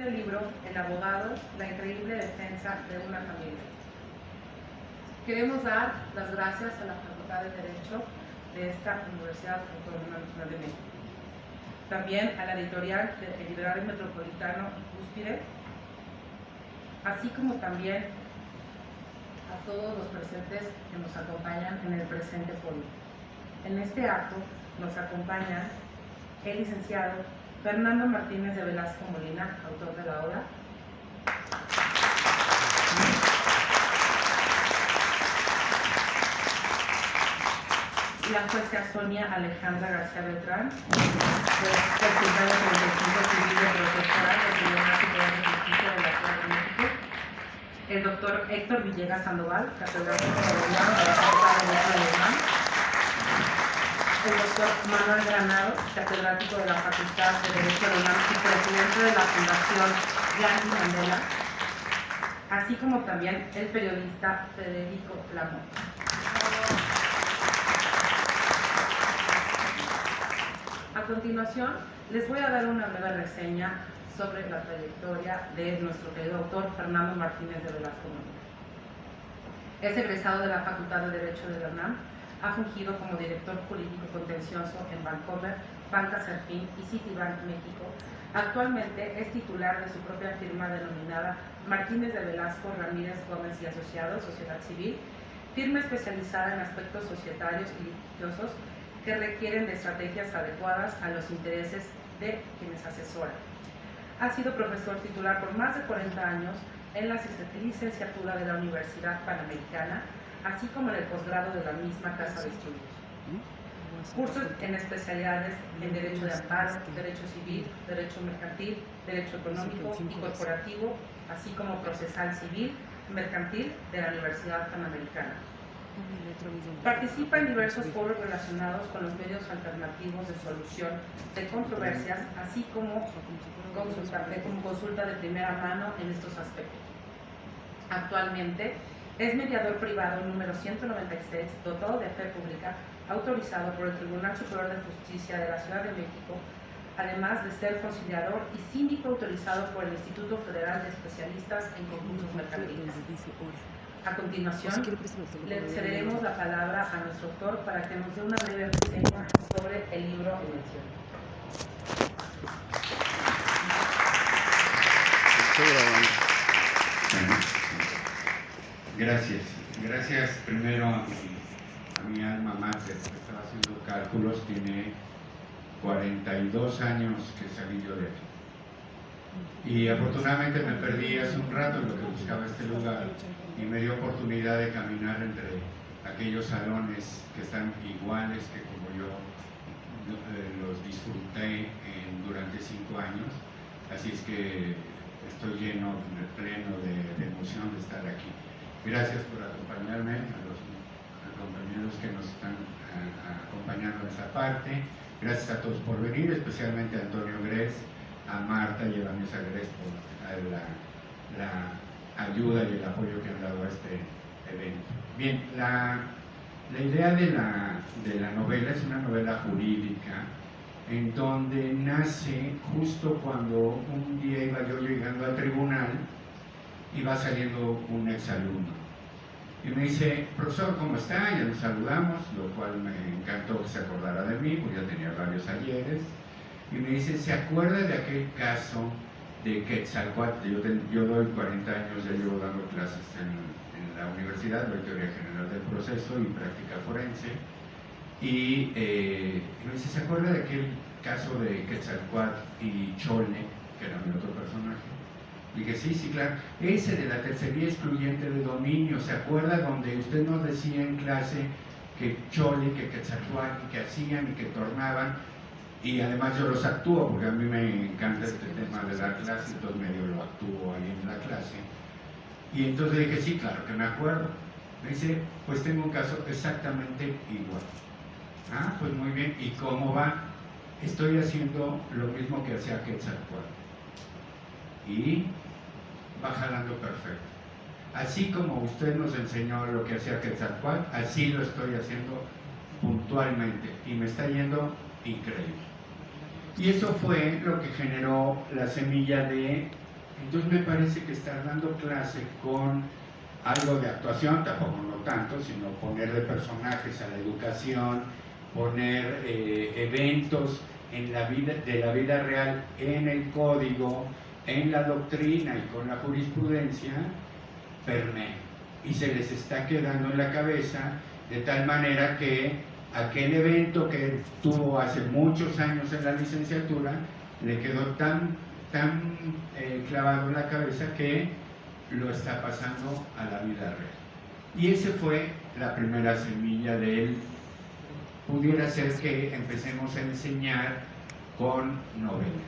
del libro El abogado, la increíble defensa de una familia. Queremos dar las gracias a la Facultad de Derecho de esta Universidad Autónoma Nacional de México. También a la editorial del Literario Metropolitano y Cúspide, así como también a todos los presentes que nos acompañan en el presente foro. En este acto nos acompañan el licenciado Fernando Martínez de Velasco Molina, autor de la obra, la jueza Sonia Alejandra García Beltrán, secretaria de 35 Civil de Protectora del Tribunal Superior de Justicia de la Ciudad de México, el doctor Héctor Villegas Sandoval, catedrático de Derecho de la Facultad de Derecho de la UNAM, el doctor Manuel Granado, catedrático de la Facultad de Derecho de la UNAM y presidente de la Fundación Gandhi Mandela, así como también el periodista Federico Lamont. A continuación, les voy a dar una breve reseña sobre la trayectoria de nuestro querido autor Fernando Martínez de Velasco Molina. Es egresado de la Facultad de Derecho de la UNAM, ha fungido como director jurídico contencioso en Bancomer, Banca Serfín y Citibank México. Actualmente es titular de su propia firma denominada Martínez de Velasco Ramírez Gómez y Asociados, Sociedad Civil, firma especializada en aspectos societarios y litigiosos que requieren de estrategias adecuadas a los intereses de quienes asesoran. Ha sido profesor titular por más de 40 años en la licenciatura de la Universidad Panamericana, así como en el posgrado de la misma casa de estudios. Cursos en especialidades en Derecho de Amparo, Derecho Civil, Derecho Mercantil, Derecho Económico y Corporativo, así como Procesal Civil, Mercantil de la Universidad Panamericana. Participa en diversos foros relacionados con los medios alternativos de solución de controversias, así como consulta de primera mano en estos aspectos. Actualmente es mediador privado número 196, dotado de fe pública, autorizado por el Tribunal Superior de Justicia de la Ciudad de México, además de ser conciliador y síndico autorizado por el Instituto Federal de Especialistas en Concursos Mercantiles. A continuación, le cederemos la palabra a nuestro autor para que nos dé una breve reseña sobre el libro en mención. Gracias primero a mi alma mater, que estaba haciendo cálculos, tiene 42 años que salí yo de aquí. Y afortunadamente me perdí hace un rato en lo que buscaba este lugar y me dio oportunidad de caminar entre aquellos salones que están iguales que como yo los disfruté durante 5 años. Así es que estoy lleno, pleno de emoción de estar aquí. Gracias por acompañarme, a los compañeros que nos están acompañando en esta parte. Gracias a todos por venir, especialmente a Antonio Gres, a Marta y a la mesa Gres por la ayuda y el apoyo que han dado a este evento. Bien, la idea de la novela es una novela jurídica en donde nace justo cuando un día iba yo llegando al tribunal y va saliendo un exalumno. Y me dice, profesor, ¿cómo está? Ya nos saludamos, lo cual me encantó que se acordara de mí, porque ya tenía varios ayeres. Y me dice, ¿se acuerda de aquel caso de Quetzalcóatl? Yo doy 40 años, ya llevo dando clases en la universidad, doy teoría general del proceso y práctica forense. Y me dice, ¿se acuerda de aquel caso de Quetzalcóatl y Chole, que era mi otro personaje? Dije, sí, claro. Ese de la tercería excluyente de dominio, ¿se acuerda? Donde usted nos decía en clase que Chole, que Quetzalcóatl, que hacían y que tornaban. Y además yo los actúo, porque a mí me encanta este tema de dar clase, entonces medio lo actúo ahí en la clase. Y entonces le dije, sí, claro que me acuerdo. Me dice, pues tengo un caso exactamente igual. Ah, pues muy bien. ¿Y cómo va? Estoy haciendo lo mismo que hacía Quetzalcóatl. Y va jalando perfecto. Así como usted nos enseñó lo que hacía Quetzalcóatl, así lo estoy haciendo puntualmente. Y me está yendo increíble. Y eso fue lo que generó la semilla de Entonces me parece que estar dando clase con algo de actuación, tampoco no tanto, sino ponerle personajes a la educación, poner eventos en la vida, de la vida real en el código, en la doctrina y con la jurisprudencia, permea y se les está quedando en la cabeza, de tal manera que aquel evento que tuvo hace muchos años en la licenciatura le quedó tan clavado en la cabeza que lo está pasando a la vida real. Y esa fue la primera semilla de él. Pudiera ser que empecemos a enseñar con novela.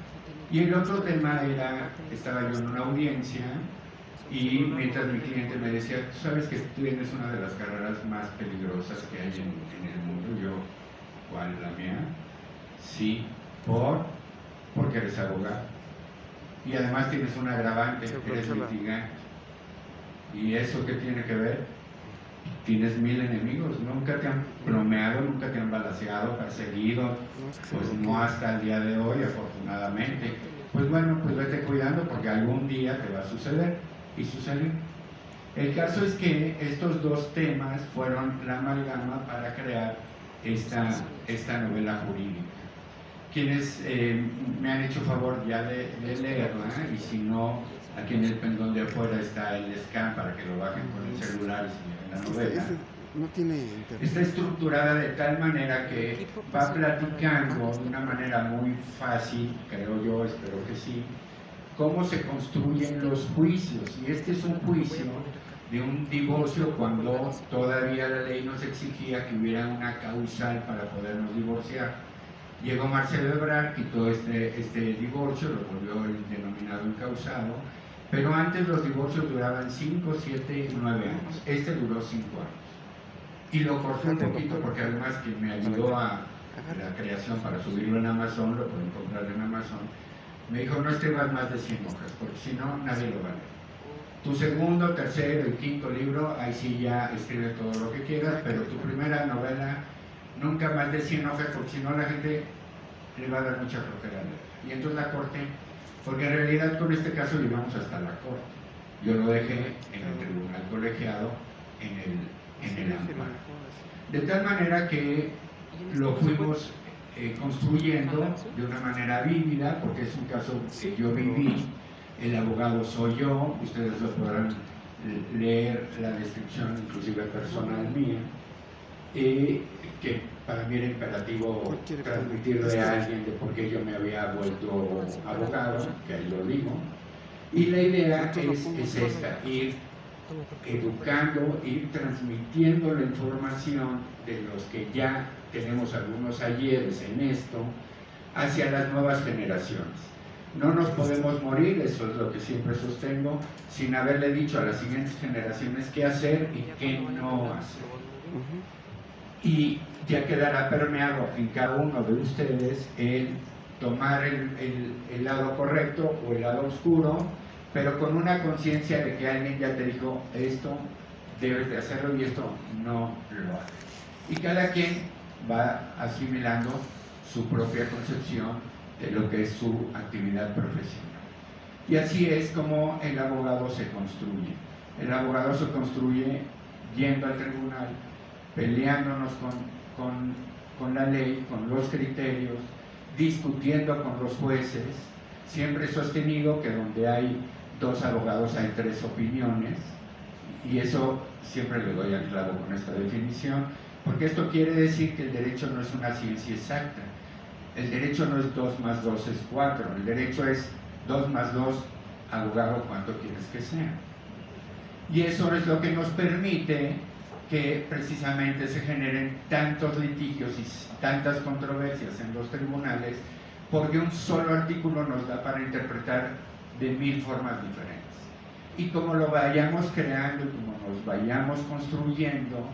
Y el otro tema era, estaba yo en una audiencia y mientras mi cliente me decía, tú sabes que tú tienes una de las carreras más peligrosas que hay en el mundo. Yo, ¿cuál? ¿La mía? Sí, porque eres abogado. Y además tienes un agravante, eres litigante. ¿Y eso qué tiene que ver? Tienes 1000 enemigos, nunca te han plomeado, nunca te han balaceado, perseguido, pues no hasta el día de hoy, afortunadamente. Pues bueno, pues vete cuidando porque algún día te va a suceder, y sucedió. El caso es que estos dos temas fueron la amalgama para crear esta novela jurídica. Quienes me han hecho favor ya de leerla, y si no, aquí en el pendón de afuera está el scan para que lo bajen con el celular y se lleven la novela. No tiene internet. Está estructurada de tal manera que va platicando de una manera muy fácil, creo yo, espero que sí, cómo se construyen los juicios. Y este es un juicio de un divorcio cuando todavía la ley nos exigía que hubiera una causal para podernos divorciar. Llegó Marcelo Ebrard, quitó este divorcio, lo volvió el denominado incausado, pero antes los divorcios duraban 5, 7 y 9 años. Este duró 5 años. Y lo corté un poquito porque además que me ayudó a la creación para subirlo en Amazon, lo pueden comprar en Amazon, me dijo no escribas más de 100 hojas, porque si no nadie lo va a leer. Tu segundo, tercero y quinto libro, ahí sí ya escribe todo lo que quieras, pero tu primera novela nunca más de 100 hojas, porque si no la gente le va a dar mucha flojera leer. Y entonces la corté, porque en realidad con este caso llegamos hasta la corte. Yo lo dejé en el tribunal colegiado, en el amparo. De tal manera que lo fuimos construyendo de una manera vívida, porque es un caso que yo viví, el abogado soy yo, ustedes lo podrán leer la descripción inclusive personal mía, que para mí era imperativo transmitirle a alguien de por qué yo me había vuelto abogado, que ahí lo digo, y la idea es esta, ir educando, ir transmitiendo la información de los que ya tenemos algunos ayeres en esto hacia las nuevas generaciones. No nos podemos morir, eso es lo que siempre sostengo, sin haberle dicho a las siguientes generaciones qué hacer y qué no hacer. Y ya quedará permeado en cada uno de ustedes el tomar el lado correcto o el lado oscuro, pero con una conciencia de que alguien ya te dijo esto debes de hacerlo y esto no lo haces. Y cada quien va asimilando su propia concepción de lo que es su actividad profesional. Y así es como el abogado se construye. El abogado se construye yendo al tribunal, peleándonos con la ley, con los criterios, discutiendo con los jueces, siempre sostenido que donde hay 2 abogados hay 3 opiniones, y eso siempre le doy al clavo con esta definición, porque esto quiere decir que el derecho no es una ciencia exacta. El derecho no es 2 más 2 es 4, el derecho es 2 más 2, abogado, ¿cuánto quieres que sea? Y eso es lo que nos permite que precisamente se generen tantos litigios y tantas controversias en los tribunales, porque un solo artículo nos da para interpretar de 1000 formas diferentes. Y como lo vayamos creando y como nos vayamos construyendo,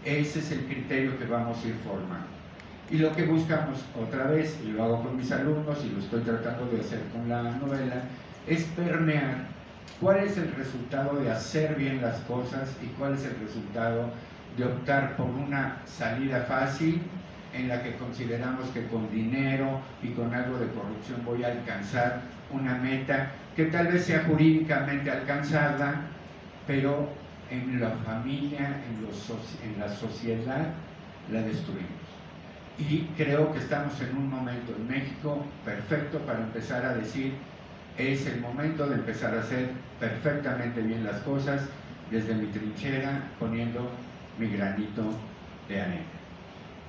ese es el criterio que vamos a ir formando. Y lo que buscamos otra vez, y lo hago con mis alumnos y lo estoy tratando de hacer con la novela, es permear cuál es el resultado de hacer bien las cosas y cuál es el resultado de optar por una salida fácil en la que consideramos que con dinero y con algo de corrupción voy a alcanzar una meta que tal vez sea jurídicamente alcanzada, pero en la familia, en la sociedad, la destruimos. Y creo que estamos en un momento en México perfecto para empezar a decir, es el momento de empezar a hacer perfectamente bien las cosas desde mi trinchera, poniendo mi granito de arena.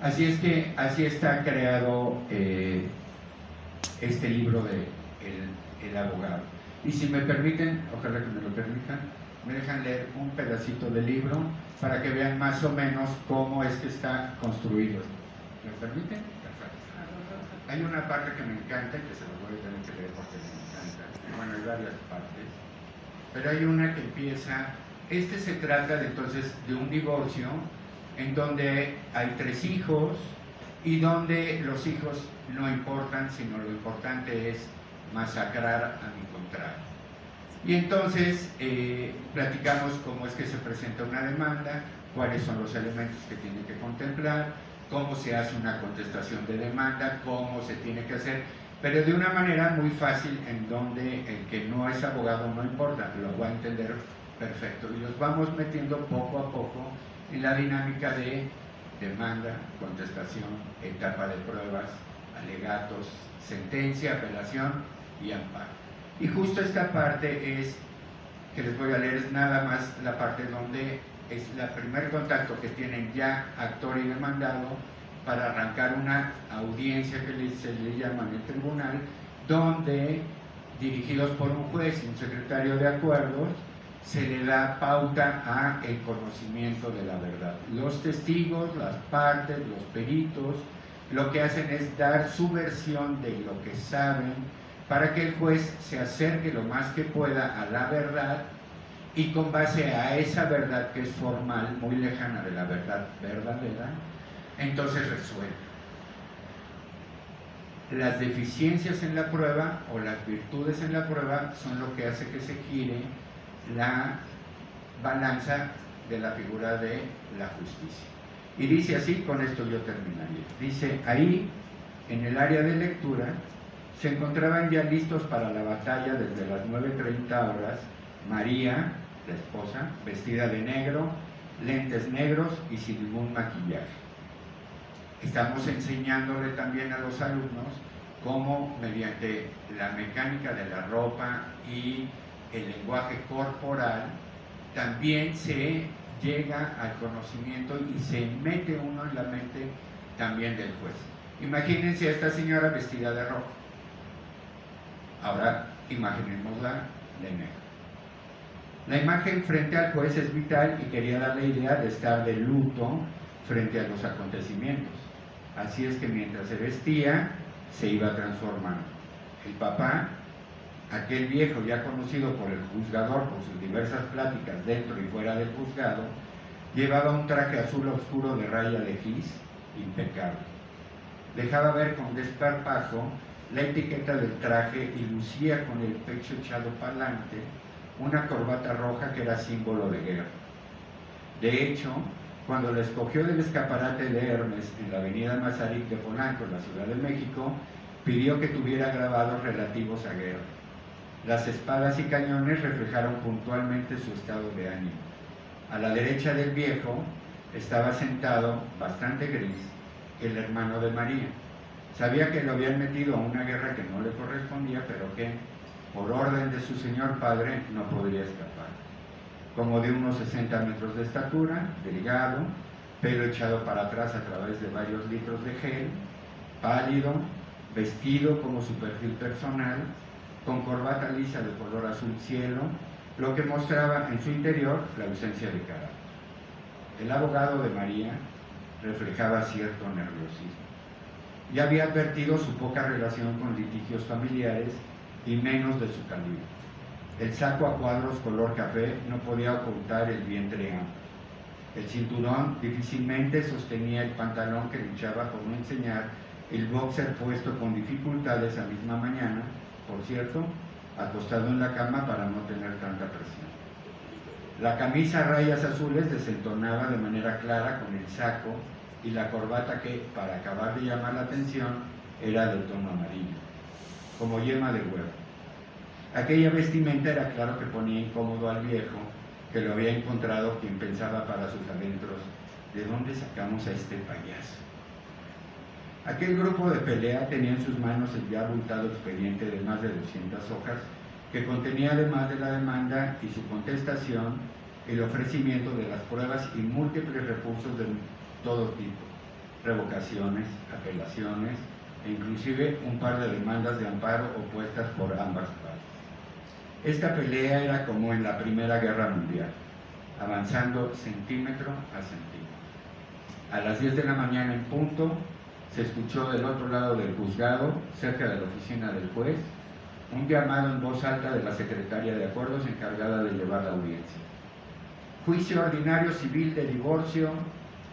Así es que así está creado este libro de el abogado. Y si me permiten, ojalá que me lo permitan, me dejan leer un pedacito del libro para que vean más o menos cómo es que está construido. ¿Me permiten? Perfecto. Hay una parte que me encanta, que se lo voy a tener que leer porque me encanta. Bueno, hay varias partes, pero hay una que empieza, se trata de, entonces de un divorcio en donde hay 3 hijos y donde los hijos no importan, sino lo importante es masacrar a mi contrario. Y entonces platicamos cómo es que se presenta una demanda, cuáles son los elementos que tiene que contemplar, cómo se hace una contestación de demanda, cómo se tiene que hacer, pero de una manera muy fácil en donde el que no es abogado no importa, lo va a entender perfecto. Y los vamos metiendo poco a poco en la dinámica de demanda, contestación, etapa de pruebas, alegatos, sentencia, apelación y amparo. Y justo esta parte es, que les voy a leer, es nada más la parte donde es el primer contacto que tienen ya actor y demandado para arrancar una audiencia que se le llama en el tribunal, donde, dirigidos por un juez y un secretario de acuerdos, se le da pauta a el conocimiento de la verdad. Los testigos, las partes, los peritos, lo que hacen es dar su versión de lo que saben para que el juez se acerque lo más que pueda a la verdad y con base a esa verdad que es formal, muy lejana de la verdad verdadera, entonces resuelve. Las deficiencias en la prueba o las virtudes en la prueba son lo que hace que se gire la balanza de la figura de la justicia. Y dice así, con esto yo terminaría. Dice, ahí, en el área de lectura, se encontraban ya listos para la batalla desde las 9:30 horas María, la esposa, vestida de negro, lentes negros y sin ningún maquillaje. Estamos enseñándole también a los alumnos cómo mediante la mecánica de la ropa y el lenguaje corporal también se llega al conocimiento y se mete uno en la mente también del juez. Imagínense a esta señora vestida de rojo. Ahora imaginémosla de negro. La imagen frente al juez es vital y quería dar la idea de estar de luto frente a los acontecimientos. Así es que mientras se vestía, se iba transformando. El papá, aquel viejo ya conocido por el juzgador por sus diversas pláticas dentro y fuera del juzgado, llevaba un traje azul oscuro de raya de gis impecable. Dejaba ver con desparpajo la etiqueta del traje y lucía con el pecho echado para adelante una corbata roja que era símbolo de guerra. De hecho, cuando la escogió del escaparate de Hermes en la avenida Mazarik de Polanco, en la Ciudad de México, pidió que tuviera grabados relativos a guerra. Las espadas y cañones reflejaron puntualmente su estado de ánimo. A la derecha del viejo estaba sentado, bastante gris, el hermano de María. Sabía que lo habían metido a una guerra que no le correspondía, pero que, por orden de su señor padre, no podría escapar. Como de unos 60 metros de estatura, delgado, pelo echado para atrás a través de varios litros de gel, pálido, vestido como su perfil personal, con corbata lisa de color azul cielo, lo que mostraba en su interior la ausencia de carácter. El abogado de María reflejaba cierto nerviosismo. Ya había advertido su poca relación con litigios familiares y menos de su calibre. El saco a cuadros color café no podía ocultar el vientre amplio. El cinturón difícilmente sostenía el pantalón que luchaba por no enseñar el boxer puesto con dificultad esa misma mañana, por cierto, acostado en la cama para no tener tanta presión. La camisa a rayas azules desentonaba de manera clara con el saco y la corbata que, para acabar de llamar la atención, era de tono amarillo, como yema de huevo. Aquella vestimenta era claro que ponía incómodo al viejo, que lo había encontrado, quien pensaba para sus adentros: ¿de dónde sacamos a este payaso? Aquel grupo de pelea tenía en sus manos el ya abultado expediente de más de 200 hojas, que contenía, además de la demanda y su contestación, el ofrecimiento de las pruebas y múltiples recursos de todo tipo: revocaciones, apelaciones e inclusive un par de demandas de amparo opuestas por ambas partes. Esta pelea era como en la Primera Guerra Mundial, avanzando centímetro a centímetro. A las 10 de la mañana en punto, se escuchó del otro lado del juzgado, cerca de la oficina del juez, un llamado en voz alta de la secretaria de acuerdos encargada de llevar la audiencia. Juicio ordinario civil de divorcio,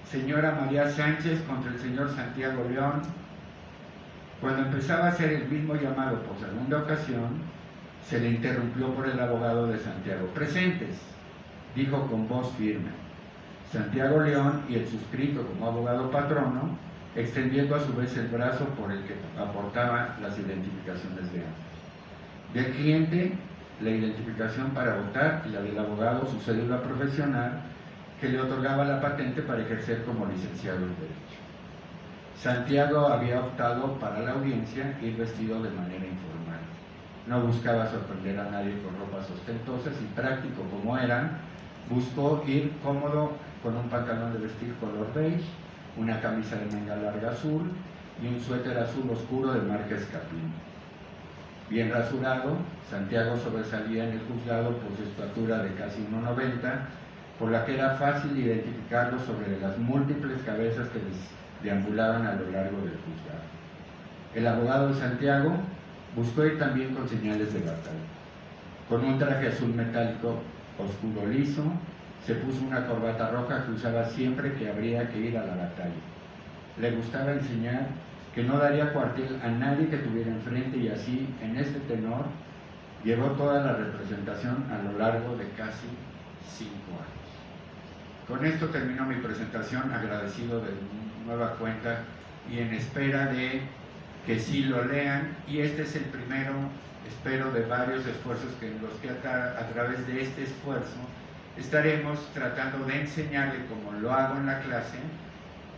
señora María Sánchez contra el señor Santiago León. Cuando empezaba a hacer el mismo llamado por segunda ocasión, se le interrumpió por el abogado de Santiago. Presentes, dijo con voz firme. Santiago León y el suscrito como abogado patrono, extendiendo a su vez el brazo por el que aportaba las identificaciones de ambos. Del cliente, la identificación para votar, y la del abogado, su cédula profesional, que le otorgaba la patente para ejercer como licenciado en Derecho. Santiago había optado para la audiencia ir vestido de manera informal. No buscaba sorprender a nadie con ropas ostentosas y, práctico como era, buscó ir cómodo con un pantalón de vestir color beige, una camisa de manga larga azul y un suéter azul oscuro de marca Escapín. Bien rasurado, Santiago sobresalía en el juzgado por su estatura de casi 1,90, por la que era fácil identificarlo sobre las múltiples cabezas que deambulaban a lo largo del juzgado. El abogado de Santiago buscó ir también con señales de batalla. Con un traje azul metálico oscuro liso, se puso una corbata roja que usaba siempre que habría que ir a la batalla. Le gustaba enseñar que no daría cuartel a nadie que tuviera enfrente, y así, en este tenor, llevó toda la representación a lo largo de casi 5 años. Con esto termino mi presentación, agradecido de nueva cuenta y en espera de que sí lo lean, y este es el primero, espero, de varios esfuerzos que en los que a través de este esfuerzo estaremos tratando de enseñarle, como lo hago en la clase,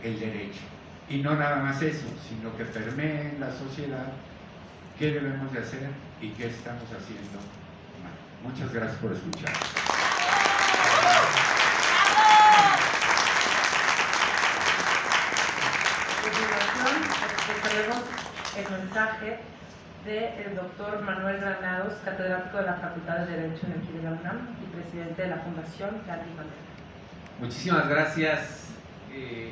el derecho. Y no nada más eso, sino que permee en la sociedad qué debemos de hacer y qué estamos haciendo mal. Muchas gracias por escuchar. A continuación, escucharemos el mensaje del doctor Manuel Granados, catedrático de la Facultad de Derecho en el de la UNAM y presidente de la Fundación Gandhi Mandela. Muchísimas gracias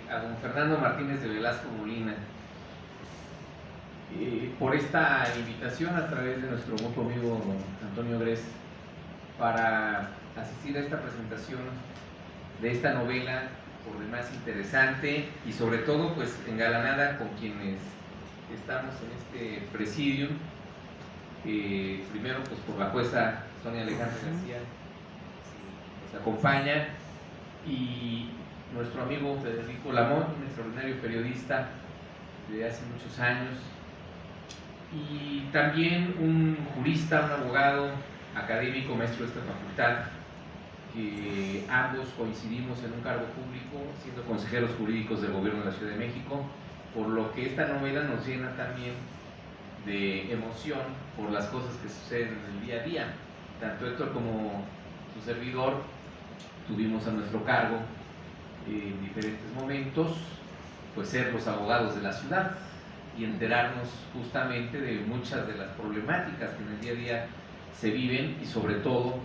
a don Fernando Martínez de Velasco Molina por esta invitación a través de nuestro mutuo amigo don Antonio Gres para asistir a esta presentación de esta novela, por demás interesante y sobre todo pues engalanada con quienes estamos en este presidium. Primero pues por la jueza Sonia Alejandra García, nos acompaña, y nuestro amigo Federico Lamont, un extraordinario periodista de hace muchos años, y también un jurista, un abogado académico, maestro de esta facultad, que ambos coincidimos en un cargo público, siendo consejeros jurídicos del gobierno de la Ciudad de México, por lo que esta novela nos llena también de emoción por las cosas que suceden en el día a día. Tanto Héctor como su servidor tuvimos a nuestro cargo en diferentes momentos pues ser los abogados de la ciudad y enterarnos justamente de muchas de las problemáticas que en el día a día se viven, y sobre todo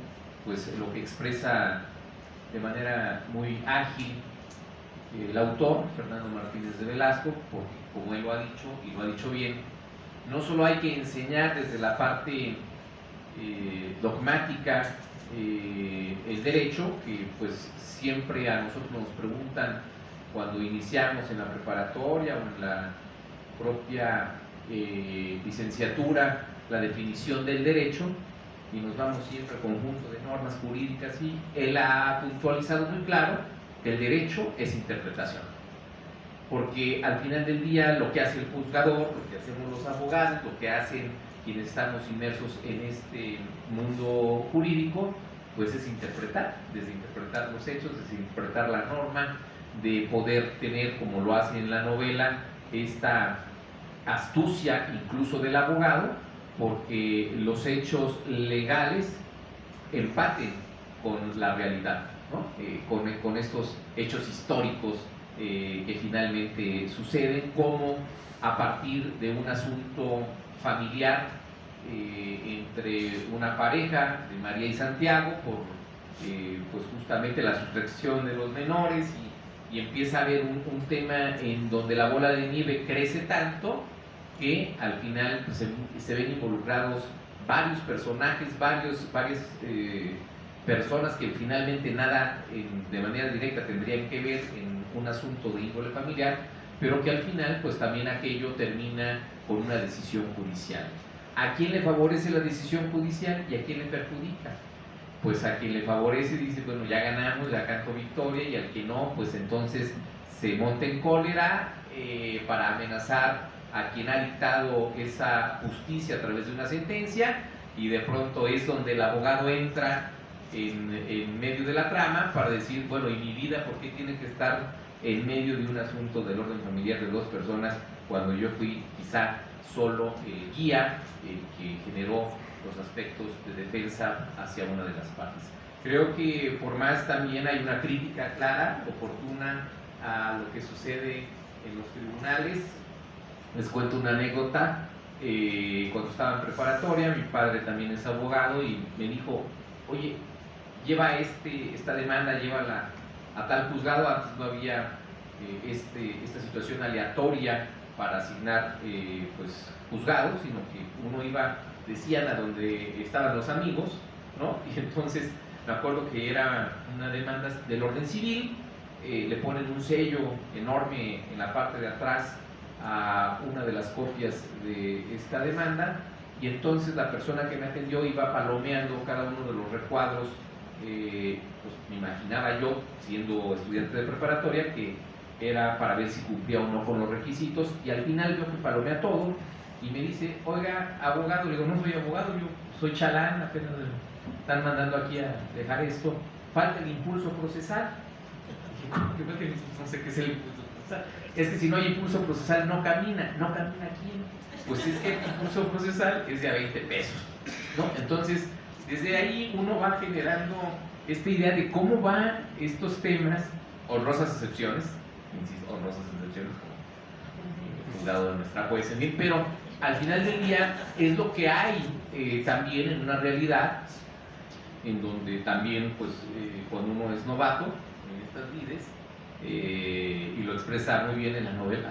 pues lo que expresa de manera muy ágil el autor Fernando Martínez de Velasco, porque como él lo ha dicho y lo ha dicho bien, no solo hay que enseñar desde la parte dogmática el derecho, que pues siempre a nosotros nos preguntan cuando iniciamos en la preparatoria o en la propia licenciatura la definición del derecho, y nos vamos siempre al conjunto de normas jurídicas, y él ha puntualizado muy claro que el derecho es interpretación, porque al final del día lo que hace el juzgador, lo que hacemos los abogados, lo que hacen quienes estamos inmersos en este mundo jurídico, pues es interpretar, desde interpretar los hechos, desde interpretar la norma, de poder tener, como lo hace en la novela, esta astucia incluso del abogado, porque los hechos legales empaten con la realidad, ¿no? Con estos hechos históricos que finalmente suceden, como a partir de un asunto familiar entre una pareja de María y Santiago por pues justamente la sustracción de los menores, y empieza a haber un tema en donde la bola de nieve crece tanto que al final pues, se ven involucrados varios personajes, varias personas que finalmente nada de manera directa tendrían que ver en un asunto de índole familiar, pero que al final pues también aquello termina con una decisión judicial. ¿A quién le favorece la decisión judicial y a quién le perjudica? Pues a quien le favorece dice, bueno, ya ganamos, ya canto victoria, y al que no, pues entonces se monta en cólera para amenazar a quien ha dictado esa justicia a través de una sentencia, y de pronto es donde el abogado entra en medio de la trama para decir, bueno, ¿y mi vida por qué tiene que estar en medio de un asunto del orden familiar de dos personas cuando yo fui quizá solo el guía que generó los aspectos de defensa hacia una de las partes? Creo que por más también hay una crítica clara, oportuna a lo que sucede en los tribunales. Les cuento una anécdota. Cuando estaba en preparatoria, mi padre también es abogado y me dijo, oye, lleva esta demanda, llévala a tal juzgado. Antes no había esta situación aleatoria para asignar pues, juzgados, sino que uno iba, decían, a donde estaban los amigos, ¿no? Y entonces me acuerdo que era una demanda del orden civil, le ponen un sello enorme en la parte de atrás a una de las copias de esta demanda, y entonces la persona que me atendió iba palomeando cada uno de los recuadros, pues me imaginaba yo, siendo estudiante de preparatoria, que era para ver si cumplía o no con los requisitos, y al final veo que palomea todo y me dice, oiga, abogado. Le digo, no soy abogado, yo soy chalán, apenas me están mandando aquí a dejar esto, falta el impulso procesal. No sé qué es el impulso procesal. Es que si no hay impulso procesal no camina. ¿No camina quién? Pues es que el impulso procesal es de a 20 pesos, ¿no? Entonces, desde ahí uno va generando esta idea de cómo van estos temas, honrosas excepciones, insisto, honrosas excepciones, como juzgado de nuestra juez, pero al final del día es lo que hay también en una realidad en donde también, pues, cuando uno es novato en estas vides, y lo expresa muy bien en la novela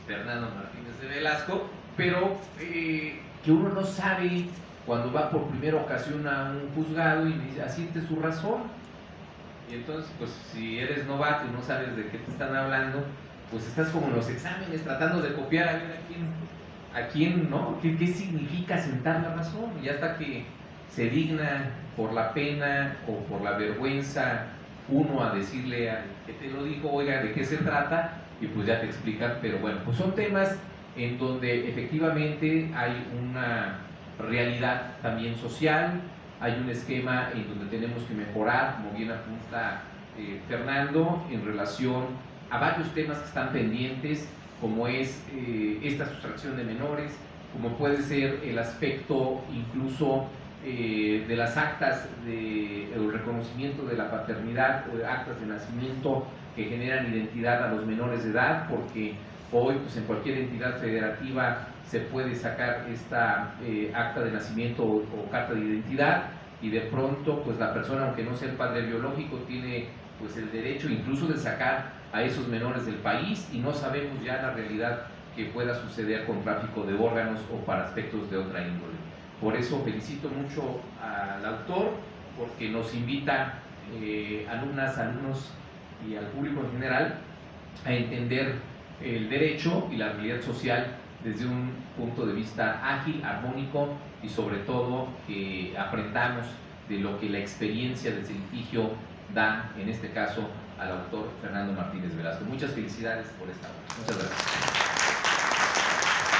Fernando Martínez de Velasco, pero que uno no sabe cuando va por primera ocasión a un juzgado y dice, asiente su razón. Y entonces, pues, si eres novato y no sabes de qué te están hablando, pues estás como en los exámenes tratando de copiar a ver a quién, ¿no? ¿Qué significa sentar la razón? Y hasta que se digna por la pena o por la vergüenza uno a decirle al que te lo dijo, oiga, ¿de qué se trata? Y pues ya te explican. Pero bueno, pues son temas en donde efectivamente hay una realidad también social, hay un esquema en donde tenemos que mejorar, como bien apunta Fernando, en relación a varios temas que están pendientes, como es esta sustracción de menores, como puede ser el aspecto incluso de las actas el reconocimiento de la paternidad o de actas de nacimiento que generan identidad a los menores de edad, porque hoy pues, en cualquier entidad federativa se puede sacar esta acta de nacimiento o carta de identidad, y de pronto pues la persona, aunque no sea el padre biológico, tiene pues el derecho incluso de sacar a esos menores del país, y no sabemos ya la realidad que pueda suceder con tráfico de órganos o para aspectos de otra índole. Por eso felicito mucho al autor, porque nos invita alumnas, alumnos y al público en general a entender el derecho y la realidad social desde un punto de vista ágil, armónico, y sobre todo que aprendamos de lo que la experiencia del litigio da, en este caso, al autor Fernando Martínez Velasco. Muchas felicidades por esta obra. Muchas gracias.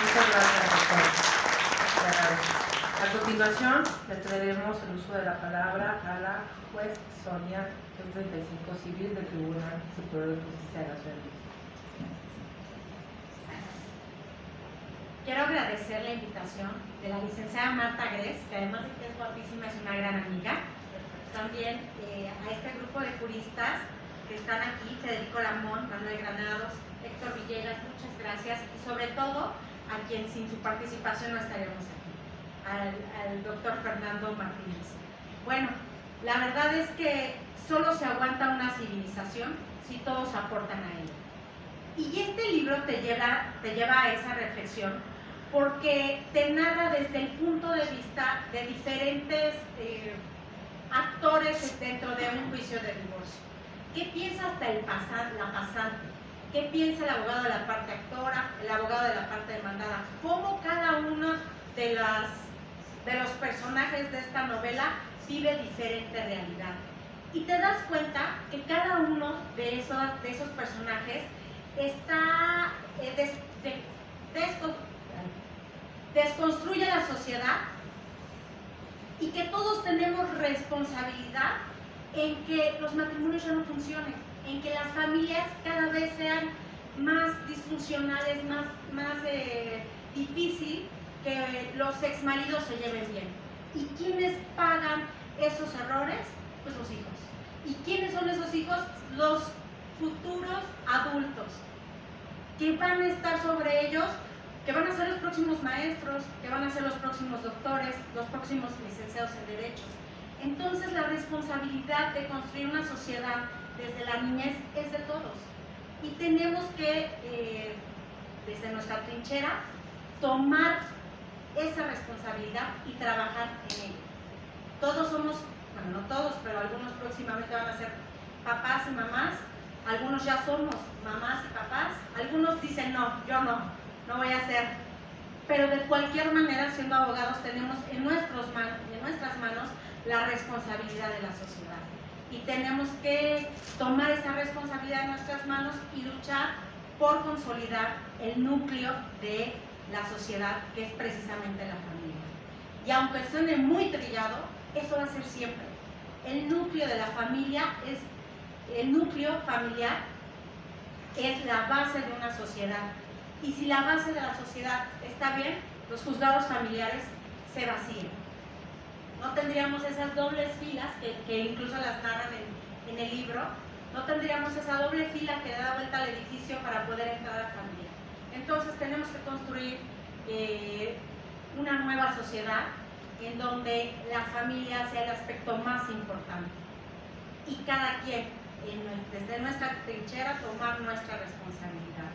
Muchas gracias, doctor. Le agradezco. A continuación, le cederemos el uso de la palabra a la juez Sonia, 35 Civil del Tribunal Superior de Justicia de la Ciudad de México. Quiero agradecer la invitación de la licenciada Marta Gres, que además de que es guapísima, es una gran amiga. También a este grupo de juristas que están aquí, Federico Lamón, Manuel Granados, Héctor Villegas, muchas gracias. Y sobre todo a quien sin su participación no estaríamos aquí, al doctor Fernando Martínez. Bueno, la verdad es que solo se aguanta una civilización si todos aportan a ella. Y este libro te lleva a esa reflexión porque te narra desde el punto de vista de diferentes actores dentro de un juicio de divorcio. ¿Qué piensa hasta la pasante? ¿Qué piensa el abogado de la parte actora, el abogado de la parte demandada? ¿Cómo cada uno de los personajes de esta novela vive diferente realidad? Y te das cuenta que cada uno de esos personajes está desconstruye la sociedad y que todos tenemos responsabilidad en que los matrimonios ya no funcionen, en que las familias cada vez sean más disfuncionales, más difícil que los exmaridos se lleven bien. ¿Y quiénes pagan esos errores? Pues los hijos. ¿Y quiénes son esos hijos? Los futuros adultos que van a estar sobre ellos, que van a ser los próximos maestros, que van a ser los próximos doctores, los próximos licenciados en Derecho. Entonces la responsabilidad de construir una sociedad desde la niñez es de todos. Y tenemos que, desde nuestra trinchera, tomar esa responsabilidad y trabajar en ello. Todos somos, bueno, no todos, pero algunos próximamente van a ser papás y mamás. Algunos ya somos mamás y papás, algunos dicen no, yo no voy a ser. Pero de cualquier manera, siendo abogados, tenemos en nuestras manos la responsabilidad de la sociedad. Y tenemos que tomar esa responsabilidad en nuestras manos y luchar por consolidar el núcleo de la sociedad, que es precisamente la familia. Y aunque suene muy trillado, eso va a ser siempre. El núcleo de la familia el núcleo familiar es la base de una sociedad. Y si la base de la sociedad está bien, los juzgados familiares se vacían. No tendríamos esas dobles filas que incluso las narran en el libro. No tendríamos esa doble fila que da vuelta al edificio para poder entrar a la familia. Entonces tenemos que construir una nueva sociedad en donde la familia sea el aspecto más importante. Y cada quien, desde nuestra trinchera, tomar nuestra responsabilidad.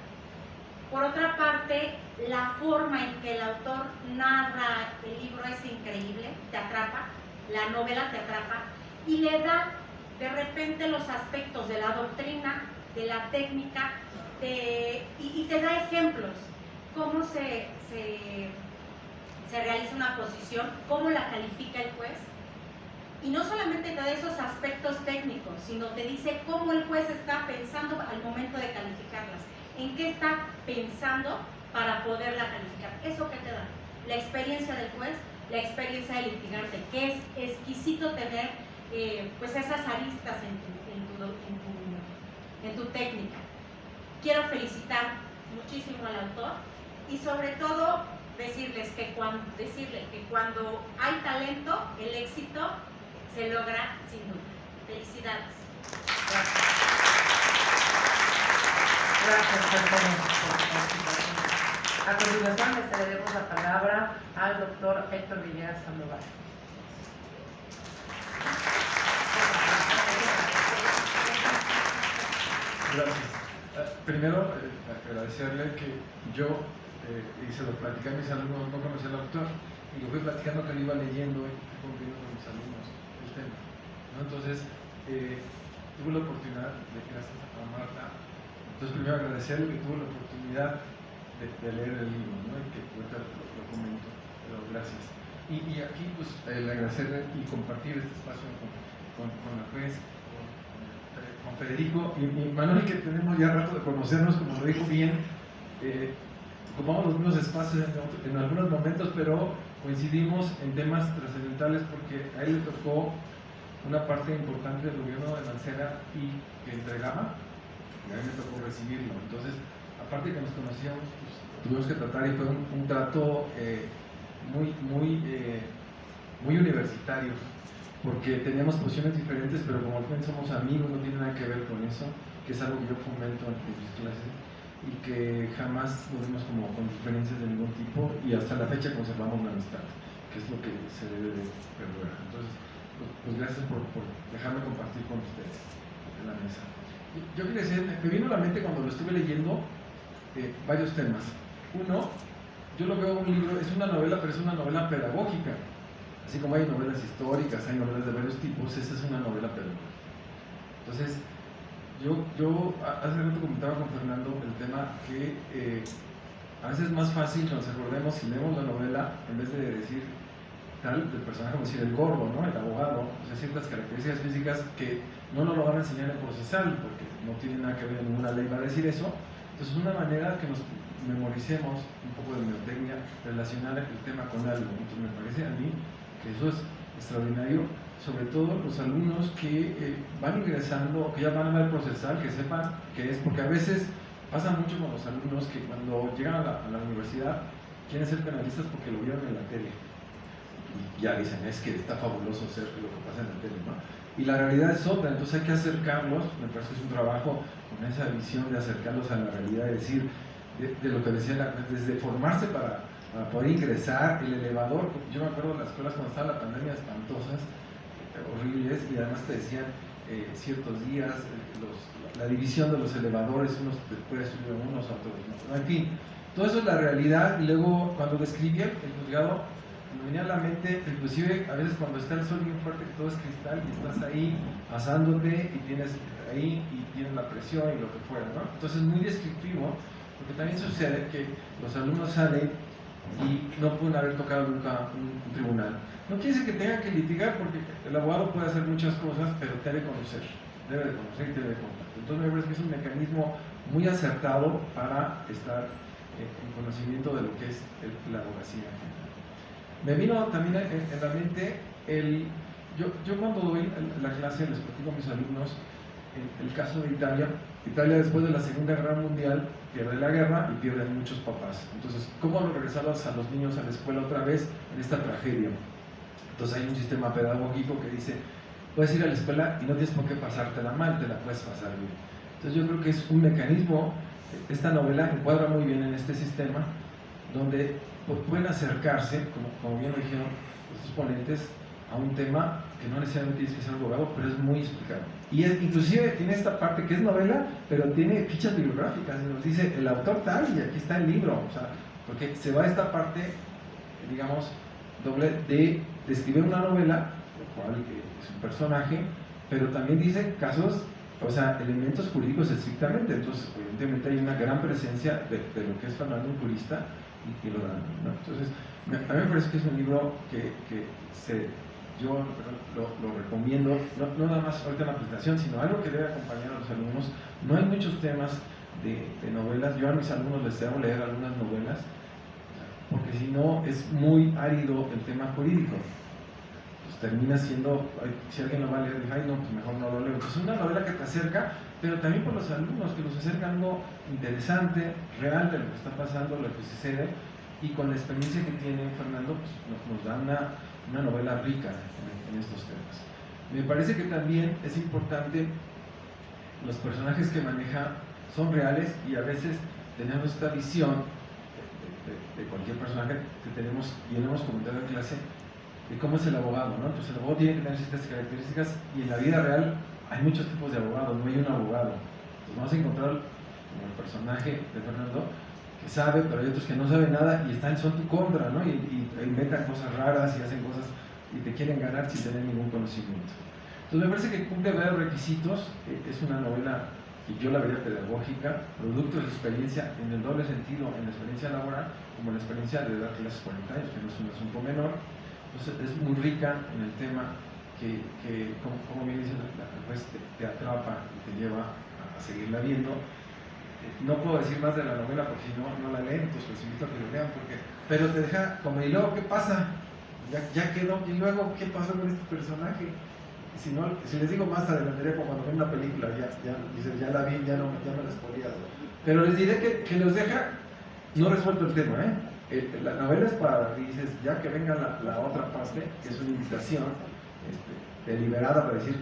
Por otra parte, la forma en que el autor narra el libro es increíble, te atrapa, la novela te atrapa y le da de repente los aspectos de la doctrina, de la técnica, y te da ejemplos, cómo se realiza una posición, cómo la califica el juez. Y no solamente te da esos aspectos técnicos, sino te dice cómo el juez está pensando al momento de calificarlas, en qué está pensando para poderla calificar. ¿Eso qué te da? La experiencia del juez, la experiencia del litigante, que es exquisito tener pues esas aristas en tu técnica. Quiero felicitar muchísimo al autor y sobre todo decirle que cuando hay talento, el éxito se logra sin duda. Felicidades. Gracias por su participación. A continuación, le cederemos la palabra al doctor Héctor Villegas Sandoval. Gracias. Primero, agradecerle que yo, y se lo platicé a mis alumnos, no conocía al autor, y lo fui platicando que lo iba leyendo y fui conviviendo con mis alumnos el tema, ¿no? Entonces, tuve la oportunidad de, gracias a Marta, entonces primero agradecerle que tuvo la oportunidad de leer el libro, ¿no? Y que ahorita lo comento, pero gracias. Y aquí, pues, el agradecerle y compartir este espacio con la juez, con Federico y Manuel, que tenemos ya rato de conocernos, como lo dijo bien, ocupamos los mismos espacios en algunos momentos, pero coincidimos en temas trascendentales porque a él le tocó una parte importante del gobierno de Mancera y que entregaba, y a mí me tocó recibirlo. Entonces, aparte que nos conocíamos, pues, tuvimos que tratar y fue un trato muy universitario, porque teníamos posiciones diferentes, pero como ven somos amigos, no tiene nada que ver con eso, que es algo que yo fomento en mis clases, y que jamás volvimos como con diferencias de ningún tipo, y hasta la fecha conservamos la amistad, que es lo que se debe de perdurar. Entonces, pues gracias por dejarme compartir con ustedes en la mesa. Yo quería decir, me vino a la mente cuando lo estuve leyendo varios temas. Uno, yo lo veo un libro, es una novela, pero es una novela pedagógica. Así como hay novelas históricas, hay novelas de varios tipos, esta es una novela pedagógica. Entonces, yo hace rato comentaba con Fernando el tema que a veces es más fácil que nos acordemos si leemos la novela en vez de decir del personaje, como decir el gordo, ¿no? El abogado, o sea, ciertas características físicas que no nos lo van a enseñar en procesal, porque no tiene nada que ver, ninguna ley va a decir eso. Entonces, una manera que nos memoricemos un poco de mnemotecnia, relacionar el tema con algo. Entonces, me parece a mí que eso es extraordinario, sobre todo los alumnos que van ingresando, que ya van a ver procesal, que sepan que es, porque a veces pasa mucho con los alumnos que cuando llegan a la universidad quieren ser penalistas porque lo vieron en la tele. Y ya dicen, es que está fabuloso ser lo que pasa en la tele, ¿no? Y la realidad es otra, entonces hay que acercarlos, me parece que es un trabajo con esa visión de acercarlos a la realidad, es decir, de lo que decía, desde formarse para poder ingresar, el elevador, yo me acuerdo de las escuelas cuando estaba la pandemia espantosas, horribles, y además te decían ciertos días, la división de los elevadores, unos te puedes subir a unos, a otros, ¿no? En fin, todo eso es la realidad, y luego cuando describía el juzgado, me venía a la mente, inclusive a veces cuando está el sol bien fuerte, que todo es cristal, y estás ahí asándote, y tienes ahí, y tienes la presión y lo que fuera, ¿no? Entonces, muy descriptivo, porque también sucede que los alumnos salen y no pueden haber tocado nunca un tribunal. No quiere decir que tengan que litigar, porque el abogado puede hacer muchas cosas, pero debe de conocer y debe de contar. Entonces, me parece que es un mecanismo muy acertado para estar en conocimiento de lo que es la abogacía. Me vino también en la mente yo cuando doy la clase les platico a mis alumnos el caso de Italia. Italia, después de la Segunda Guerra Mundial, pierde la guerra y pierden muchos papás. Entonces, ¿cómo lo regresabas a los niños a la escuela otra vez en esta tragedia? Entonces hay un sistema pedagógico que dice, puedes ir a la escuela y no tienes por qué pasártela mal, te la puedes pasar bien. Entonces yo creo que es un mecanismo, esta novela encuadra muy bien en este sistema, donde pueden acercarse, como bien lo dijeron estos ponentes, a un tema que no necesariamente tienes que ser abogado, pero es muy explicado. Y inclusive tiene esta parte que es novela, pero tiene fichas bibliográficas, y nos dice el autor tal, y aquí está el libro, o sea, porque se va a esta parte, digamos, doble de escribir una novela, lo cual es un personaje, pero también dice casos, o sea, elementos jurídicos estrictamente. Entonces, evidentemente hay una gran presencia de lo que es Fernando, un jurista, y lo dan, ¿no? Entonces, a mí me parece que es un libro que yo lo recomiendo, no nada más ahorita en la presentación, sino algo que debe acompañar a los alumnos. No hay muchos temas de novelas, yo a mis alumnos les hago leer algunas novelas, porque si no es muy árido el tema jurídico. Pues termina siendo, si alguien lo va a leer, dice, ay no, pues mejor no lo leo. Entonces es una novela que te acerca, pero también por los alumnos, que nos acerca algo interesante, real de lo que está pasando, lo que sucede, y con la experiencia que tiene Fernando, pues nos da una novela rica en estos temas. Me parece que también es importante, los personajes que maneja son reales, y a veces tenemos esta visión de cualquier personaje que tenemos, y lo hemos comentado en clase, de cómo es el abogado, ¿no? Entonces el abogado tiene que tener ciertas características, y en la vida real hay muchos tipos de abogados, no hay un abogado. Entonces vamos a encontrar como el personaje de Fernando, que sabe, pero hay otros que no saben nada y son tu contra, ¿no? Y inventan cosas raras y hacen cosas y te quieren ganar sin tener ningún conocimiento. Entonces me parece que cumple varios requisitos. Es una novela que yo la vería pedagógica, producto de su experiencia en el doble sentido, en la experiencia laboral, como la experiencia de dar clases 40 años, que no es un asunto menor. Entonces es muy rica en el tema que como bien dice, pues te atrapa y te lleva a seguirla viendo. No puedo decir más de la novela porque si no, no la leen, entonces los invito a que lo lean, pero te deja como, ¿y luego qué pasa? Ya quedó, ¿y luego qué pasó con este personaje? Si, no, si les digo más adelantaré cuando ven la película, ya la vi, ya me la spoilé. Pero les diré que los deja no resuelto el tema, la novela es para, dices, ya que venga la otra parte, que es una invitación deliberada para decir,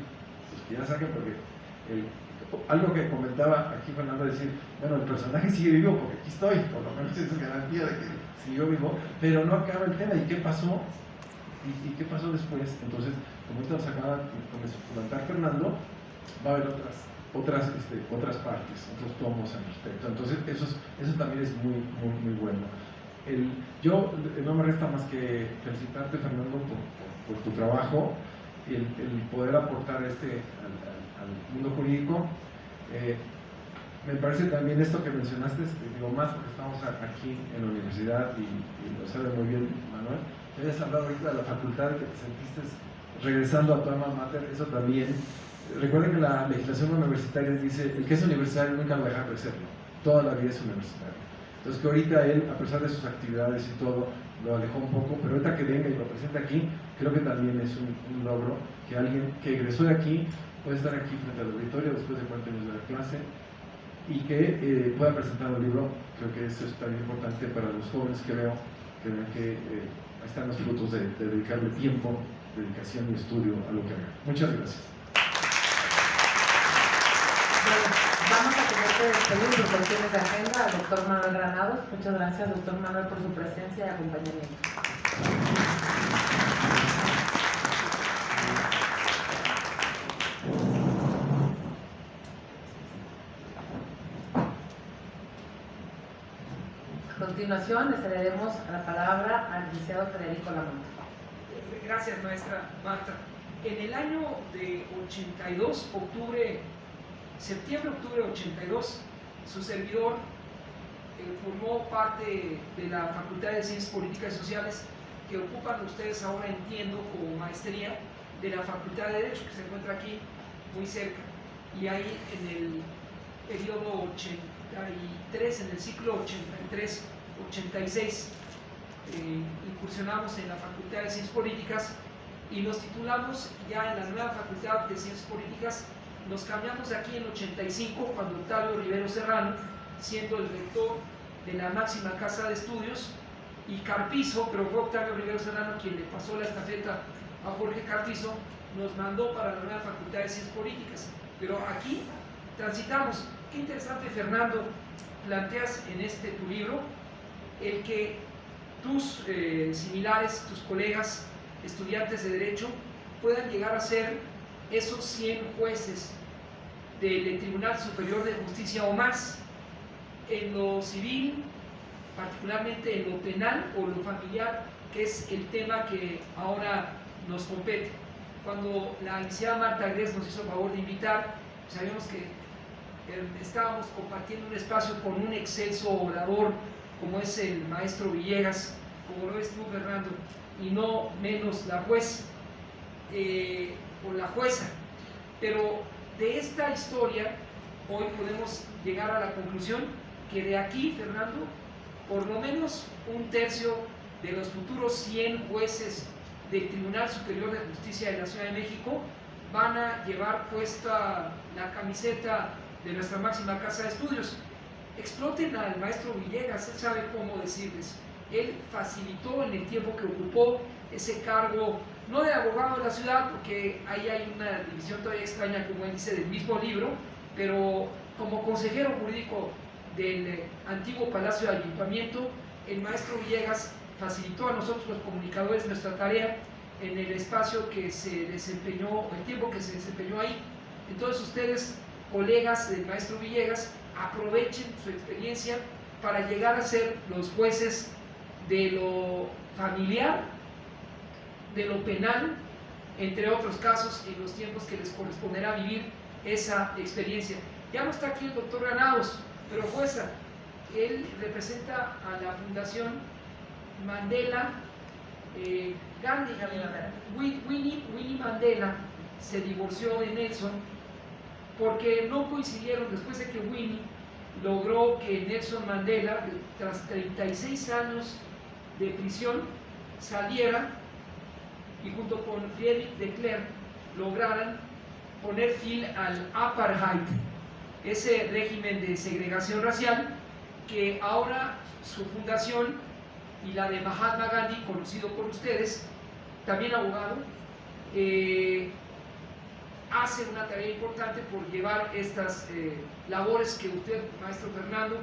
pues que ya saquen, porque algo que comentaba aquí Fernando, decir, bueno, el personaje sigue vivo porque aquí estoy, por lo menos es garantía de que siguió vivo, pero no acaba el tema, ¿y qué pasó? ¿Y qué pasó después? Entonces, como esto nos acaba de comentar Fernando, va a haber otras partes, otros tomos al respecto. Entonces, eso también es muy bueno. Yo no me resta más que felicitarte, Fernando, por tu trabajo, el poder aportar al mundo jurídico. Me parece también esto que mencionaste, digo más porque estamos aquí en la universidad y lo sabe muy bien Manuel. Te habías hablado ahorita de la facultad, que te sentiste regresando a tu alma mater, eso también. Recuerden que la legislación universitaria dice, el que es universitario nunca va a dejar de serlo, toda la vida es universitario. Entonces que ahorita él, a pesar de sus actividades y todo, lo alejó un poco, pero ahorita que venga y lo presente aquí, creo que también es un logro que alguien que egresó de aquí puede estar aquí frente al auditorio después de 40 años de la clase y que pueda presentar un libro. Creo que eso es también importante para los jóvenes que veo, que vean que ahí están los frutos de dedicarle tiempo, dedicación y estudio a lo que hagan. Muchas gracias. Vamos a tener que despedir por cuestiones de agenda al doctor Manuel Granados. Muchas gracias, doctor Manuel, por su presencia y acompañamiento. A continuación, le cederemos la palabra al licenciado Federico Lamont. Gracias, maestra Marta. En el año de 82, septiembre-octubre de 82, su servidor formó parte de la Facultad de Ciencias Políticas y Sociales, que ocupan ustedes ahora, entiendo, como maestría de la Facultad de Derecho, que se encuentra aquí muy cerca. Y ahí en el periodo 83, en el ciclo 83-86, incursionamos en la Facultad de Ciencias Políticas y nos titulamos ya en la nueva Facultad de Ciencias Políticas. Nos cambiamos de aquí en 85, cuando Octavio Rivero Serrano, siendo el rector de la máxima casa de estudios, y Carpizo, pero fue Octavio Rivero Serrano quien le pasó la estafeta a Jorge Carpizo, nos mandó para la nueva Facultad de Ciencias Políticas. Pero aquí transitamos. Qué interesante, Fernando, planteas en tu libro el que tus similares, tus colegas, estudiantes de Derecho, puedan llegar a ser esos 100 jueces del Tribunal Superior de Justicia o más, en lo civil, particularmente en lo penal o lo familiar, que es el tema que ahora nos compete. Cuando la licenciada Marta Gres nos hizo el favor de invitar, sabíamos que estábamos compartiendo un espacio con un excelso orador como es el maestro Villegas, como lo es tú, Fernando, y no menos la juez o la jueza. Pero de esta historia hoy podemos llegar a la conclusión que de aquí, Fernando, por lo menos un tercio de los futuros 100 jueces del Tribunal Superior de Justicia de la Ciudad de México van a llevar puesta la camiseta de nuestra máxima casa de estudios. Exploten al maestro Villegas, él sabe cómo decirles. Él facilitó en el tiempo que ocupó ese cargo, no de abogado de la ciudad, porque ahí hay una división todavía extraña, como él dice, del mismo libro, pero como consejero jurídico del antiguo Palacio de Ayuntamiento, el maestro Villegas facilitó a nosotros los comunicadores nuestra tarea en el espacio que se desempeñó, el tiempo que se desempeñó ahí. Entonces ustedes, colegas del maestro Villegas, aprovechen su experiencia para llegar a ser los jueces de lo familiar, de lo penal, entre otros casos, en los tiempos que les corresponderá vivir esa experiencia. Ya no está aquí el doctor Granados, pero jueza, él representa a la Fundación Mandela. Gandhi, Winnie Mandela se divorció de Nelson porque no coincidieron, después de que Winnie logró que Nelson Mandela, tras 36 años de prisión, saliera y junto con Friedrich de Klerk lograran poner fin al apartheid, ese régimen de segregación racial que ahora su fundación y la de Mahatma Gandhi, conocido por ustedes, también abogado, hace una tarea importante por llevar estas labores que usted, maestro Fernando,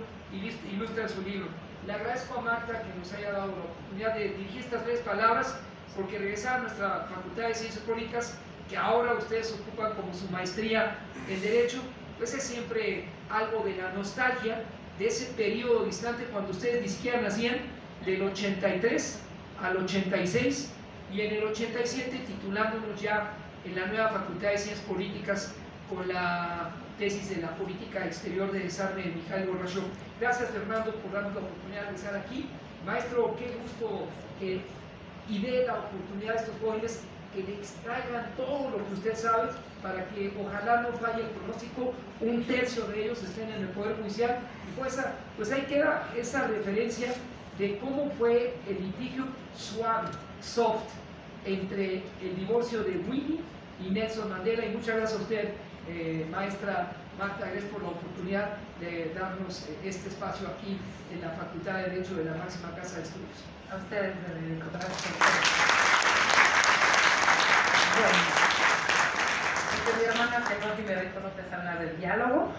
ilustra en su libro. Le agradezco a Marta que nos haya dado la oportunidad de dirigir estas breves palabras, porque regresar a nuestra Facultad de Ciencias Políticas, que ahora ustedes ocupan como su maestría en Derecho, pues es siempre algo de la nostalgia de ese periodo distante cuando ustedes ni siquiera nacían, del 83 al 86, y en el 87 titulándonos ya en la nueva Facultad de Ciencias Políticas con la tesis de la política exterior de desarme de Mikhail Gorbachev. Gracias, Fernando, por darnos la oportunidad de estar aquí. Maestro, qué gusto que y dé la oportunidad a estos jóvenes que le extraigan todo lo que usted sabe para que ojalá no falle el pronóstico, un tercio de ellos estén en el Poder Judicial. Y pues ahí queda esa referencia de cómo fue el litigio suave, soft, entre el divorcio de Winnie y Nelson Mandela. Y muchas gracias a usted, maestra Marta Gres, por la oportunidad de darnos este espacio aquí en la Facultad de Derecho de la máxima casa de estudios. A ustedes, gracias. Bueno, porque mi hermana Pedro y me ve cuando te hablar del diálogo,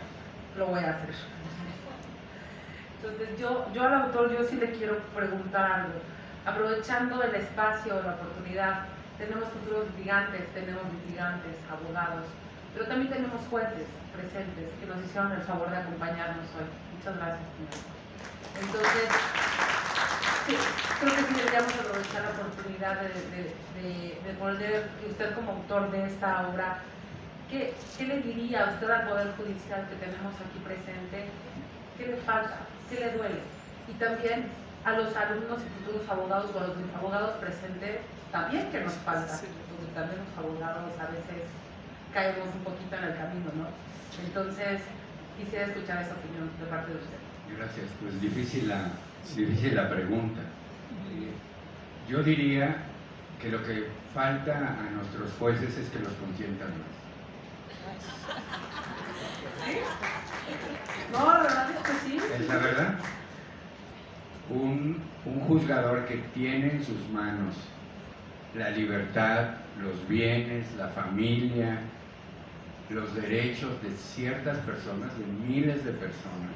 lo voy a hacer. Entonces, yo al autor, yo sí le quiero preguntar algo. Aprovechando el espacio, la oportunidad, tenemos futuros litigantes, abogados, pero también tenemos jueces presentes que nos hicieron el favor de acompañarnos hoy. Muchas gracias, señor. Entonces, sí, creo que sí deberíamos aprovechar la oportunidad de poder, usted como autor de esta obra, ¿qué le diría a usted al Poder Judicial que tenemos aquí presente? ¿Qué le falta? ¿Qué le duele? Y también a los alumnos y futuros abogados o a los abogados presentes, también que nos falta, porque también los abogados a veces caemos un poquito en el camino, ¿no? Entonces, quisiera escuchar esa opinión de parte de usted. Gracias, pues difícil la pregunta. Yo diría que lo que falta a nuestros jueces es que los consientan más. No, la verdad es que sí. Es la verdad. Un juzgador que tiene en sus manos la libertad, los bienes, la familia, los derechos de ciertas personas, de miles de personas,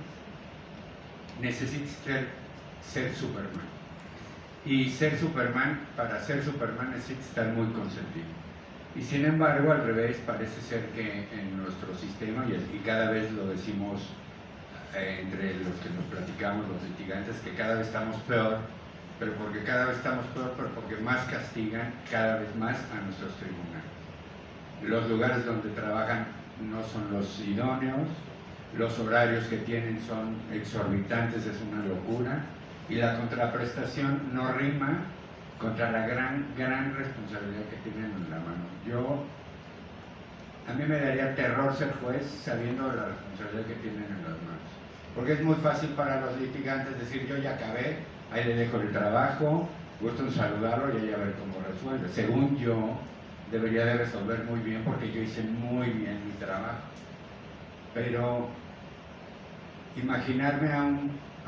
necesita ser Superman. Y para ser Superman necesita estar muy consentido. Y sin embargo, al revés, parece ser que en nuestro sistema, y cada vez lo decimos entre los que nos platicamos, los litigantes, que cada vez estamos peor, pero porque cada vez estamos peor, pero porque más castigan cada vez más a nuestros tribunales. Los lugares donde trabajan no son los idóneos, los horarios que tienen son exorbitantes, es una locura, y la contraprestación no rima contra la gran responsabilidad que tienen en la mano. A mí me daría terror ser juez sabiendo de la responsabilidad que tienen en las manos. Porque es muy fácil para los litigantes decir, yo ya acabé, ahí le dejo el trabajo, gusto en saludarlo y ahí a ver cómo resuelve. Según yo, debería de resolver muy bien porque yo hice muy bien mi trabajo. Pero imaginarme a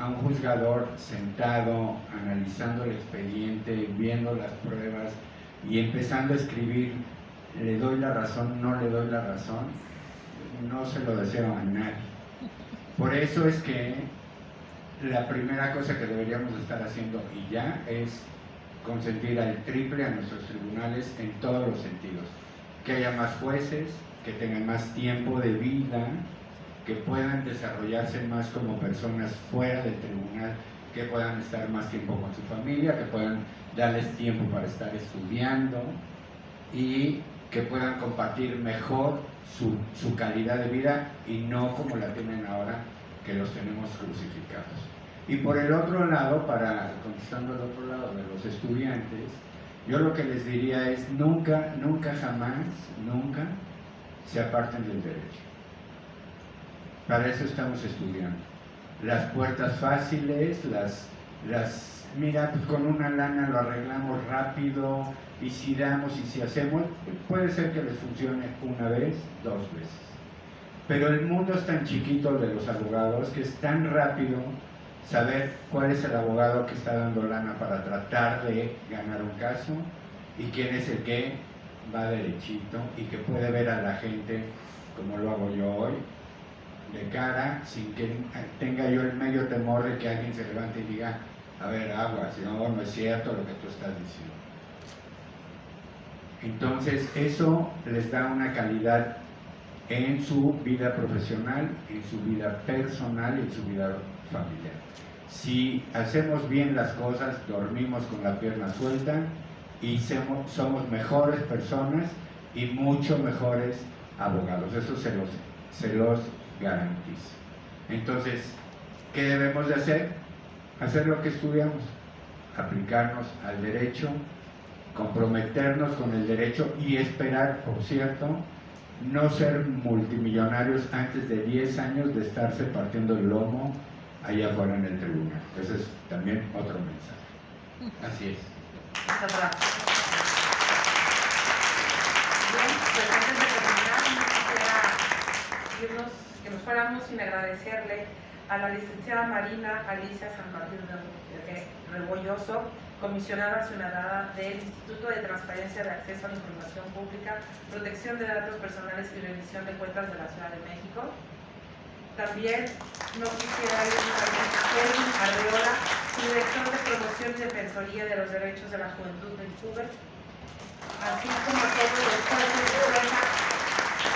un juzgador sentado, analizando el expediente, viendo las pruebas y empezando a escribir, le doy la razón, no le doy la razón, no se lo deseo a nadie. Por eso es que la primera cosa que deberíamos estar haciendo y ya es consentir al triple a nuestros tribunales en todos los sentidos. Que haya más jueces, que tengan más tiempo de vida, que puedan desarrollarse más como personas fuera del tribunal, que puedan estar más tiempo con su familia, que puedan darles tiempo para estar estudiando y que puedan compartir mejor su calidad de vida y no como la tienen ahora, que los tenemos crucificados. Y por el otro lado, contestando al otro lado de los estudiantes, yo lo que les diría es nunca jamás se aparten del derecho. Para eso estamos estudiando. las puertas fáciles, mira, pues con una lana lo arreglamos rápido, y si damos y si hacemos, puede ser que les funcione una vez, 2 veces. Pero el mundo es tan chiquito de los abogados que es tan rápido saber cuál es el abogado que está dando lana para tratar de ganar un caso y quién es el que va derechito y que puede ver a la gente, como lo hago yo hoy, de cara, sin que tenga yo el medio temor de que alguien se levante y diga, a ver, aguas, no es cierto lo que tú estás diciendo. Entonces, eso les da una calidad en su vida profesional, en su vida personal y en su vida familiar. Si hacemos bien las cosas, dormimos con la pierna suelta y somos mejores personas y mucho mejores abogados. Eso se los garantizo. Entonces, ¿qué debemos de hacer? Hacer lo que estudiamos, aplicarnos al derecho, comprometernos con el derecho y esperar, por cierto, no ser multimillonarios antes de 10 años de estarse partiendo el lomo allá afuera en el tribunal. Ese es también otro mensaje. Así es. Muchas gracias. Bien, pues antes de terminar, no quisiera que nos fuéramos sin agradecerle a la licenciada Marina Alicia San Martín de Rebolloso, comisionada ciudadana del Instituto de Transparencia de Acceso a la Información Pública, Protección de Datos Personales y Rendición de Cuentas de la Ciudad de México. También no quisiera ir a Kelvin Arreola, director de Promoción y Defensoría de los Derechos de la Juventud del CUBER, así como a todos los jueces de prensa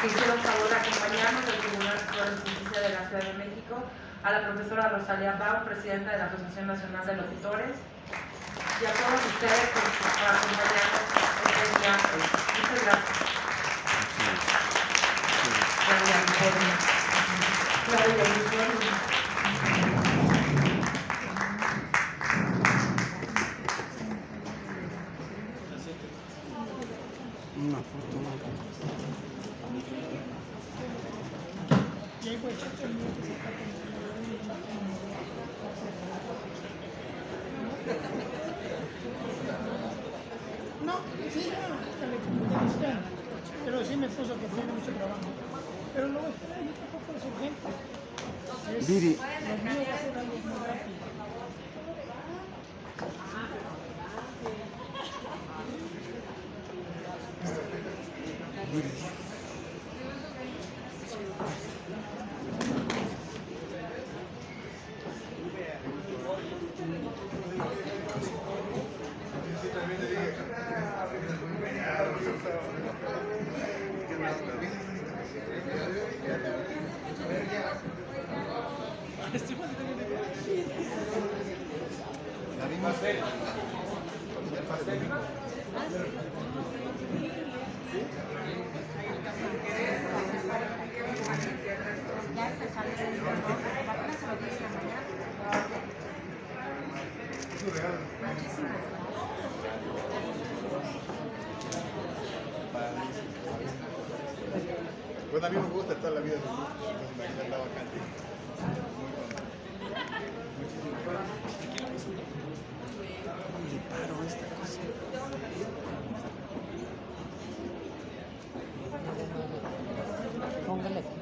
que hicieron favor de acompañarnos del Tribunal Superior de Justicia de la Ciudad de México, a la profesora Rosalía Bau, presidenta de la Asociación Nacional de Locutores, y a todos ustedes por acompañarnos este día. Muchas gracias. Una foto. No, sí, no, pero sí me puso que tiene mucho trabajo. Pero luego espera, yo tampoco es urgente. Viri. Lo mío va a ser algo muy rápido. Bueno, a mí me gusta toda la vida, está bacante. ¿Cómo le paro esta cosa? Póngale.